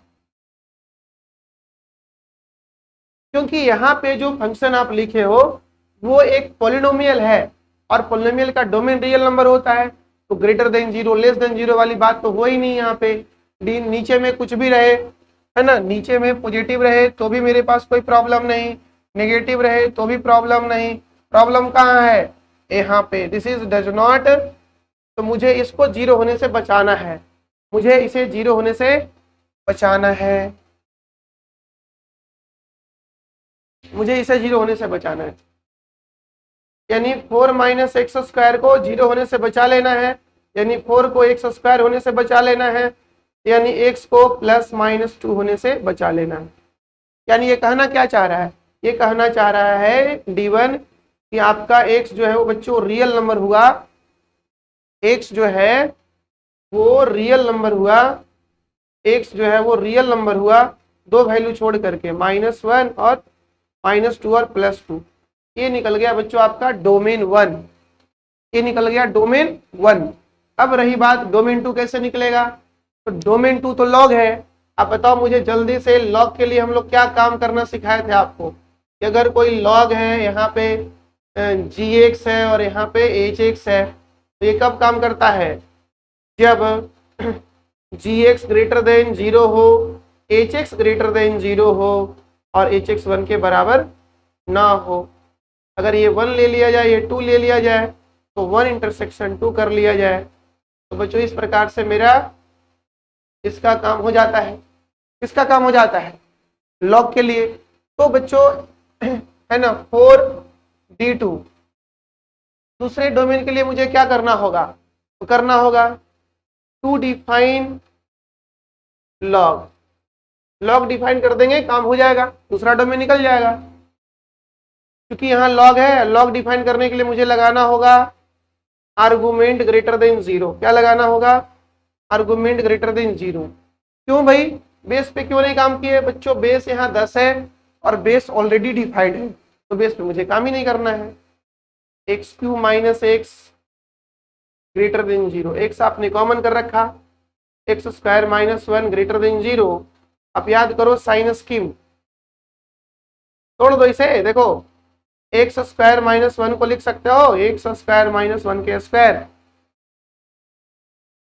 क्योंकि यहाँ पे जो फंक्शन आप लिखे हो वो एक पोलिनोमियल है और पोलिनोमियल का डोमेन रियल नंबर होता है। तो ग्रेटर देन 0, लेस देन 0 वाली बात तो हो ही नहीं यहाँ पे। नीचे में कुछ भी रहे, है ना, नीचे में पॉजिटिव रहे तो भी मेरे पास कोई प्रॉब्लम नहीं, नेगेटिव रहे तो भी प्रॉब्लम नहीं। प्रॉब्लम कहाँ है? यहाँ पे दिस इज डज नॉट। तो मुझे इसको 0 होने से बचाना है, मुझे इसे 0 होने से बचाना है, मुझे इसे 0 होने से बचाना है। यानी 4 माइनस एक्स स्क्वायर को 0 होने से बचा लेना है, यानी 4 को एक्स स्क्वायर होने से बचा लेना है, यानी x को +-2 होने से बचा लेना है। यानी ये कहना क्या चाह रहा है? ये कहना चाह रहा है D1 कि आपका x जो है वो बच्चों रियल नंबर हुआ, x जो है वो रियल नंबर हुआ, x जो है वो रियल नंबर हुआ, दो वैल्यू छोड़ करके -1 और -2 और +2। ये निकल गया बच्चों आपका डोमेन 1, ये निकल गया डोमेन 1। अब रही बात डोमेन 2 कैसे निकलेगा। तो डोमेन 2 तो लॉग है। आप बताओ मुझे जल्दी से, लॉग के लिए हम लोग क्या काम करना सिखाए थे आपको कि अगर कोई लॉग है, यहाँ पे gx है और यहाँ पे hx है, तो ये कब काम करता है? जब gx ग्रेटर देन 0 हो, hx ग्रेटर देन 0 हो और hx 1 के बराबर ना हो। अगर ये 1 ले लिया जाए, ये 2 ले लिया जाए, तो 1 इंटरसेक्शन 2 कर लिया जाए, तो बच्चों इस प्रकार से मेरा इसका काम हो जाता है। किसका काम हो जाता है? लॉग के लिए। तो बच्चों है ना 4d2। दूसरे डोमेन के लिए मुझे क्या करना होगा, तो करना होगा to define log. Log define कर देंगे, काम हो जाएगा, दूसरा डोमेन निकल जाएगा। क्योंकि यहाँ लॉग है, लॉग डिफाइन करने के लिए मुझे लगाना होगा आर्गुमेंट ग्रेटर देन 0। क्या लगाना होगा, आर्गुमेंट ग्रेटर देन 0। क्यों भाई, बेस पे क्यों नहीं काम किए बच्चों, बेस यहाँ 10 है और बेस ऑलरेडी डिफाइंड है, तो बेस पे मुझे काम ही नहीं करना है। x³ minus x greater then 0, x आपने कॉमन कर रखा, x² माइनस 1 ग्रेटर देन 0। अब याद करो साइन स्कीम, तोड़ दो इसे, देखो x² माइनस 1 को लिख सकते हो x² माइनस 1 के स्क्वायर।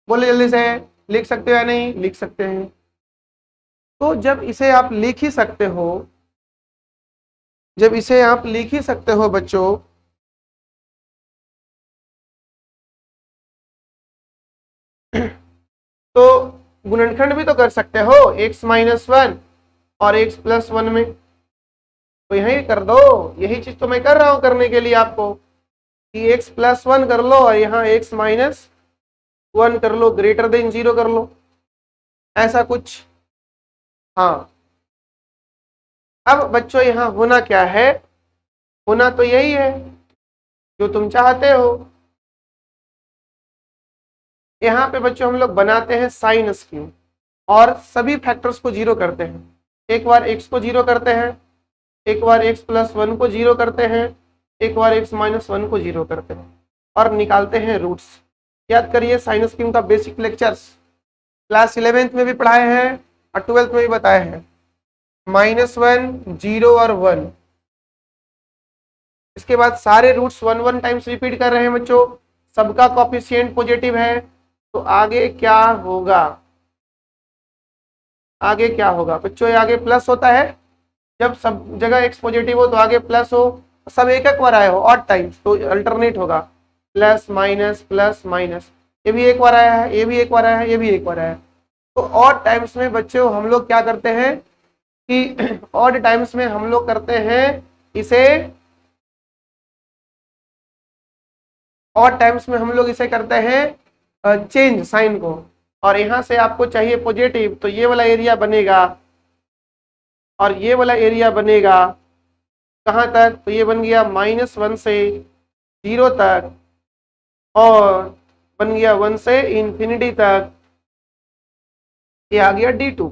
बोले जल्दी से, लिख सकते हो या नहीं, लिख सकते हैं। तो जब इसे आप लिख ही सकते हो, जब इसे आप लिख ही सकते हो बच्चों, तो गुणनखंड भी तो कर सकते हो x माइनस 1 और x प्लस 1 में, तो यही कर दो। यही चीज तो मैं कर रहा हूं करने के लिए आपको, कि x प्लस 1 कर लो और यहाँ x माइनस 1 कर लो, ग्रेटर देन 0 कर लो, ऐसा कुछ। हाँ, अब बच्चों यहाँ होना क्या है, होना तो यही है जो तुम चाहते हो। यहाँ पे बच्चों हम लोग बनाते हैं साइन स्कीम और सभी फैक्टर्स को 0 करते हैं। एक बार x को 0 करते हैं, एक बार x प्लस 1 को 0 करते हैं, एक बार x माइनस 1 को 0 करते हैं और निकालते हैं रूट्स। याद करिए साइन स्कीम का बेसिक लेक्चर्स क्लास 11th में भी पढ़ाए हैं और 12th में भी बताए हैं। -1, 0 और 1, इसके बाद सारे रूट्स 1 टाइम्स रिपीट कर रहे हैं बच्चों, सबका कोफिशिएंट पॉजिटिव है। तो आगे क्या होगा, आगे क्या होगा बच्चों, आगे प्लस होता है, जब सब जगह एक्स पॉजिटिव हो तो आगे प्लस हो, सब एक एक बार आए हो ऑड टाइम्स तो अल्टरनेट होगा, प्लस माइनस। ये भी एक बार आया है, ये भी एक बार आया है, ये भी एक बार आया है। तो ऑड टाइम्स में बच्चों हम लोग क्या करते हैं कि ऑड टाइम्स में हम लोग करते हैं इसे, ऑड टाइम्स में हम लोग इसे करते हैं चेंज साइन को, और यहां से आपको चाहिए पॉजिटिव, तो ये वाला एरिया बनेगा और ये वाला एरिया बनेगा कहां तक, तो ये बन गया -1 से 0 तक और बन गया 1 से इंफिनिटी तक। ये आ गया D2,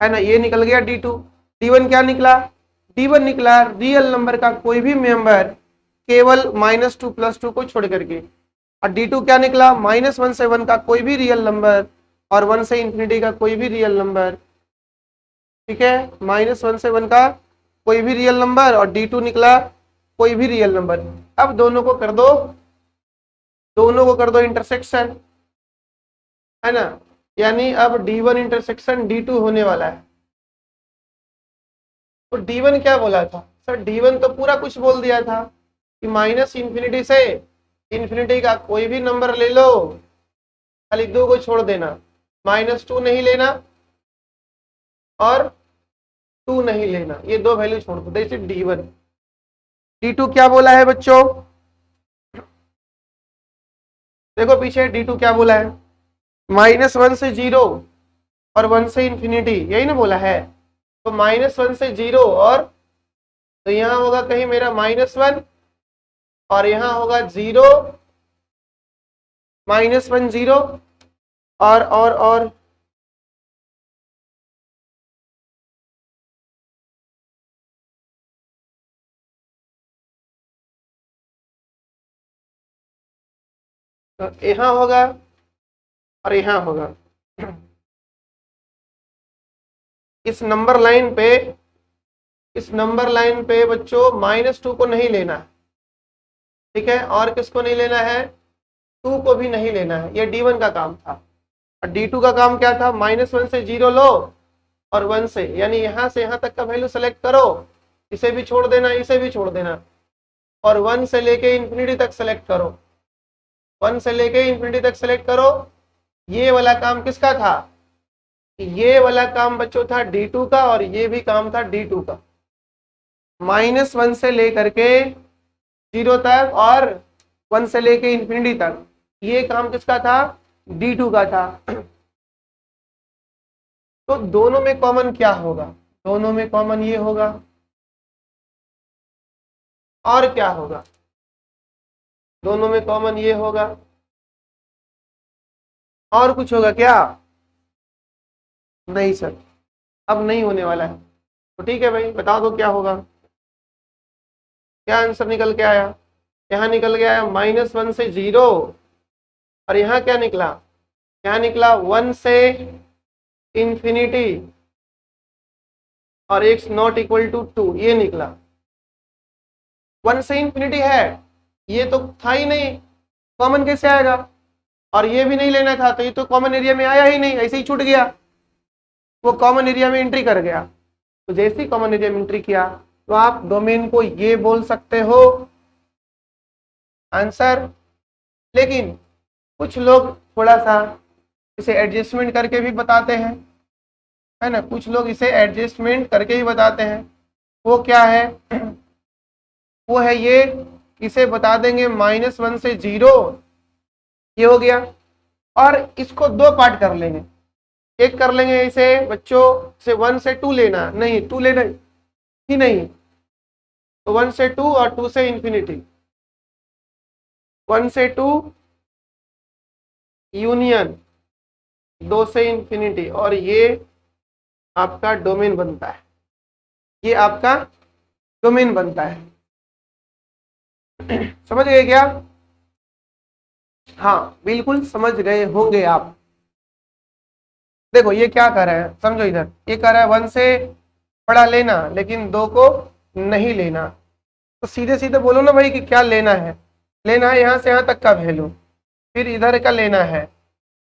है ना, ये निकल गया D2। D1 क्या निकला, D1 निकला रियल नंबर का कोई भी मेंबर केवल -2 + 2 को छोड़ करके, और D2 क्या निकला, -1 से 1 का कोई भी रियल नंबर और 1 से इंफिनिटी का कोई भी रियल नंबर। ठीक है, -1 से 1 का कोई भी रियल नंबर और D2 निकला कोई भी रियल नंबर। अब दोनों को कर दो, दोनों को कर दो इंटरसेक्शन, है ना, यानी अब D1 इंटरसेक्शन D2 होने वाला है। तो D1 क्या बोला था सर, D1 तो पूरा कुछ बोल दिया था कि -इंफिनिटी से इंफिनिटी का कोई भी नंबर ले लो, खाली 2 को छोड़ देना, -2 नहीं लेना और 2 नहीं लेना, ये 2 वैल्यू छोड़ दो, दैट्स इट D1। D2 क्या बोला है बच्चों, देखो पीछे D2 क्या बोला है, -1 से 0 और 1 से इंफिनिटी, यही ना बोला है। तो -1 से 0 और, तो यहां होगा कहीं मेरा -1 और यहां होगा 0 -1 0 और तो यहाँ होगा और यहाँ होगा। इस नंबर लाइन पे, इस नंबर लाइन पे बच्चों -2 को नहीं लेना है, ठीक है, और किसको नहीं लेना है, 2 को भी नहीं लेना है। ये D1 का काम था। और D2 का काम क्या था, -1 से 0 लो और 1 से, यानी यहां से यहां तक का वैल्यू सेलेक्ट करो, इसे भी छोड़ देना, इसे भी छोड़ देना, और 1 से लेके इंफिनिटी तक सेलेक्ट करो, 1 से लेके इंफिनिटी तक सेलेक्ट करो। ये वाला काम किसका था, ये वाला काम बच्चों था D2 का और ये भी काम था D2 का, -1 से लेकर के 0 तक और 1 से लेके इंफिनिटी तक, ये काम किसका था? D2 का था। तो दोनों में कॉमन क्या होगा? दोनों में कॉमन ये होगा, और क्या होगा? दोनों में कॉमन ये होगा, और कुछ होगा क्या? नहीं सर, अब नहीं होने वाला है। तो ठीक है भाई, बता दो क्या होगा, क्या आंसर निकल के आया? यहाँ निकल के आया -1 से 0, और यहाँ क्या निकला? यहाँ निकला 1 से इंफिनिटी और x नॉट इक्वल टू 2, ये निकला। 1 से इंफिनिटी है, ये तो था ही नहीं, कॉमन कैसे आएगा? और ये भी नहीं लेना था, तो ये तो कॉमन एरिया में आया ही नहीं, ऐसे ही छूट गया, वो कॉमन एरिया में एंट्री कर गया। तो जैसे ही कॉमन एरिया में एंट्री किया, तो आप डोमेन को ये बोल सकते हो आंसर। लेकिन कुछ लोग थोड़ा सा इसे एडजस्टमेंट करके भी बताते हैं, है ना, कुछ लोग इसे एडजस्टमेंट करके ही बताते हैं। वो क्या है? वो है ये, इसे बता देंगे -1 से 0, ये हो गया, और इसको दो पार्ट कर लेंगे। एक कर लेंगे इसे बच्चों से 1 से 2 लेना, नहीं 2 लेना ही नहीं, तो 1 से 2 और 2 से इंफिनिटी, 1 से 2 यूनियन, 2 से इंफिनिटी, और ये आपका डोमेन बनता है, ये आपका डोमेन बनता है। समझ गए क्या? हाँ बिल्कुल समझ गए होंगे आप। देखो ये क्या कर रहा है, समझो इधर, ये कर रहा है 1 से बड़ा लेना लेकिन 2 को नहीं लेना। तो सीधे सीधे बोलो ना भाई कि क्या लेना है। लेना है यहाँ से यहाँ तक का वैल्यू, फिर इधर का लेना है,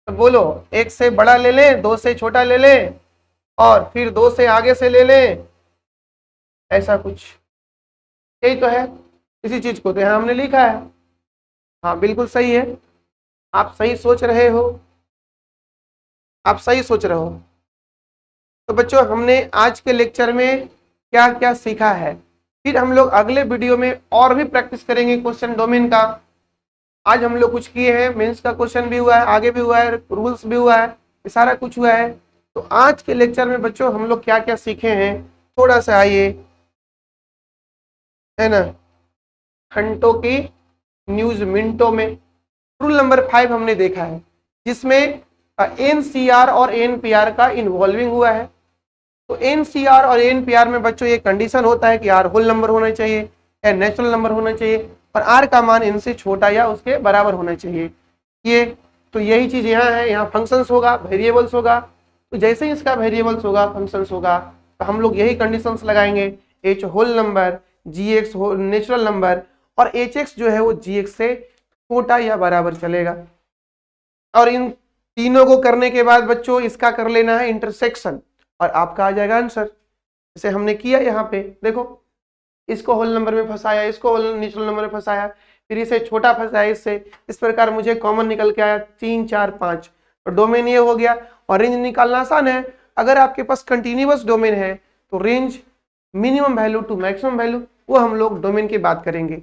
तो बोलो 1 से बड़ा ले लें, 2 से छोटा ले लें, और फिर 2 से आगे से ले लें, ऐसा कुछ, यही तो है। इसी चीज को तो यहाँ हमने लिखा है। हाँ बिल्कुल सही है, आप सही सोच रहे हो, आप सही सोच रहे हो। तो बच्चों हमने आज के लेक्चर में क्या क्या सीखा है, फिर हम लोग अगले वीडियो में और भी प्रैक्टिस करेंगे क्वेश्चन डोमेन का। आज हम लोग कुछ किए हैं, मेंस का क्वेश्चन भी हुआ है, आगे भी हुआ है, रूल्स भी हुआ है, ये सारा कुछ हुआ है। तो आज के लेक्चर में बच्चों हम लोग क्या क्या सीखे हैं, थोड़ा सा आइए, है ना, घंटों की न्यूज मिनटों में रूल नंबर 5 हमने देखा है, जिसमें एनसीआर और एनपीआर का इन्वॉल्विंग हुआ है। तो एनसीआर और एनपीआर में बच्चों ये कंडीशन होता है कि आर होल नंबर होना चाहिए या नेचुरल नंबर होना चाहिए, और आर का मान इन से छोटा या उसके बराबर होना चाहिए। ये तो यही चीज यहाँ है, यहाँ फंक्शंस होगा, वेरिएबल्स होगा। तो जैसे ही इसका वेरिएबल्स होगा, फंक्शंस होगा, तो हम लोग यही कंडीशंस लगाएंगे, H whole number, g x natural number, और एच एक्स जो है वो जी एक्स से छोटा या बराबर चलेगा। और इन तीनों को करने के बाद बच्चों इसका कर लेना है इंटरसेक्शन, और आपका आ जाएगा आंसर। जैसे हमने किया यहाँ पे, देखो इसको होल नंबर में फंसाया, इसको होल नेचुरल नंबर में फंसाया, फिर इसे छोटा फंसाया इससे, इस प्रकार मुझे कॉमन निकल के आया 3 4 5, तो डोमेन ये हो गया। और रेंज निकालना आसान है, अगर आपके पास कंटिन्यूअस डोमेन है तो range minimum value to maximum value, वो हम लोग डोमेन की बात करेंगे।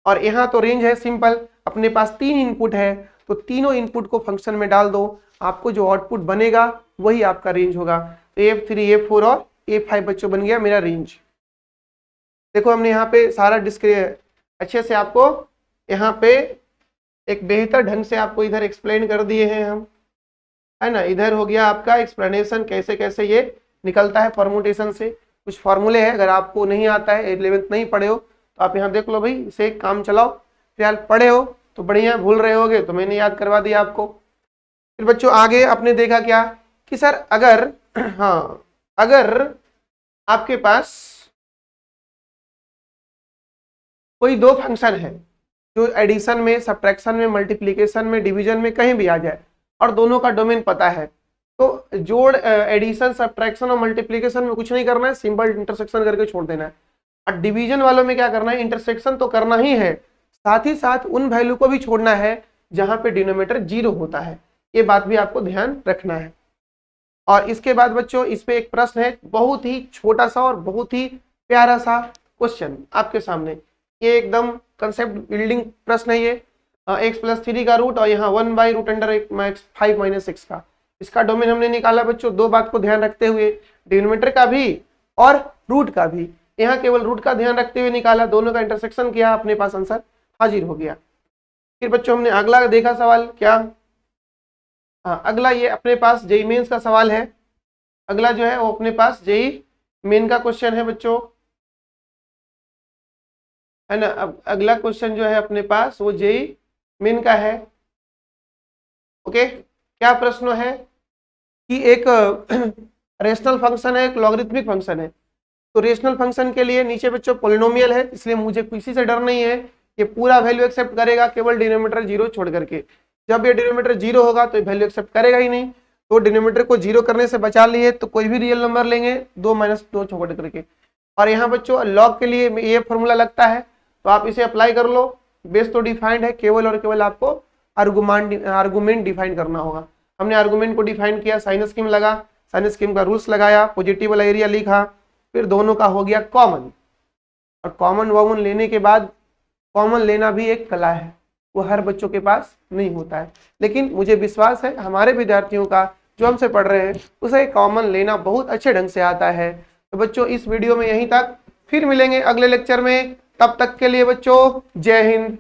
और यहाँ तो रेंज है सिंपल, अपने पास 3 इनपुट है, तो तीनों इनपुट को फंक्शन में डाल दो, आपको जो आउटपुट बनेगा वही आपका रेंज होगा। तो F3 F4 और A5 बच्चों बन गया मेरा रेंज। देखो हमने यहाँ पे सारा अच्छे से आपको यहाँ पे एक बेहतर ढंग से आपको इधर एक्सप्लेन कर दिए हैं हम, है ना। इधर हो गया आपका एक्सप्लेनेशन कैसे कैसे ये निकलता है परमुटेशन से, कुछ फॉर्मूले हैं, अगर आपको नहीं आता है, 11th नहीं पढ़े हो तो आप यहाँ देख लो भाई, इसे काम चलाओ। फिलहाल पढ़े हो तो बढ़िया, भूल रहे होगे तो मैंने याद करवा दिया आपको। फिर बच्चों आगे आपने देखा क्या कि सर अगर हाँ, अगर आपके पास कोई दो फंक्शन है जो एडिशन में, सब्ट्रैक्शन में, मल्टीप्लिकेशन में, डिवीजन में कहीं भी आ जाए, और दोनों का डोमेन पता है, तो जोड़, एडिशन, सब्ट्रैक्शन और मल्टीप्लिकेशन में कुछ नहीं करना है, सिंपल इंटरसेक्शन करके छोड़ देना है। और डिवीजन वालों में क्या करना है, इंटरसेक्शन तो करना ही है, साथ ही साथ उन वैल्यू को भी छोड़ना है जहां पे डिनोमिनेटर 0 होता है। ये बात भी आपको ध्यान रखना है। और इसके बाद बच्चों इस पे एक प्रश्न है, बहुत ही छोटा सा और बहुत ही प्यारा सा क्वेश्चन आपके सामने। ये एकदम कंसेप्ट बिल्डिंग प्रश्न है ये। x+3 का रूट और यहाँ 1/√5 - 6 का। इसका डोमेन हमने निकाला बच्चों, दो बात को ध्यान रखते हुए, डिनोमिनेटर का भी और रूट का भी। यहाँ केवल रूट का ध्यान रखते हुए निकाला, दोनों का इंटरसेक्शन किया, अपने पास आंसर हाजिर हो गया। फिर बच्चों हमने अगला देखा सवाल क्या, हाँ अगला ये अपने पास जेईई मेंस का सवाल है। अगला जो है वो अपने पास जेईई मेन का क्वेश्चन है बच्चों, है ना। अब अगला क्वेश्चन जो है अपने पास वो जेईई मेन का है। ओके, क्या प्रश्न है कि एक रेशनल फंक्शन है, एक लॉगरिथमिक फंक्शन है। तो रेशनल फंक्शन के लिए नीचे बच्चों पोलिनोमियल है, इसलिए मुझे किसी से डर नहीं है, ये पूरा वैल्यू एक्सेप्ट करेगा, केवल डिनोमिनेटर 0 छोड़ करके। जब ये डिनोमिनेटर 0 होगा तो वैल्यू एक्सेप्ट करेगा ही नहीं, तो डिनोमिनेटर को 0 करने से बचा लिए तो कोई भी रियल नंबर लेंगे 2 - 2 छोड़ करके। और यहाँ बच्चों लॉग के लिए ये फॉर्मूला लगता है, तो आप इसे अप्लाई कर लो। बेस तो डिफाइंड है, केवल और केवल आपको आर्गुमेंट डिफाइन करना होगा। हमने आर्गुमेंट को डिफाइन किया, साइन स्कीम लगा, साइन स्कीम का रूल्स लगाया, पॉजिटिव वाला एरिया लिखा, फिर दोनों का हो गया कॉमन। और कॉमन वॉमन लेने के बाद, कॉमन लेना भी एक कला है, वो हर बच्चों के पास नहीं होता है, लेकिन मुझे विश्वास है हमारे विद्यार्थियों का जो हमसे पढ़ रहे हैं उसे कॉमन लेना बहुत अच्छे ढंग से आता है। तो बच्चों इस वीडियो में यहीं तक, फिर मिलेंगे अगले लेक्चर में। तब तक के लिए बच्चों जय हिंद।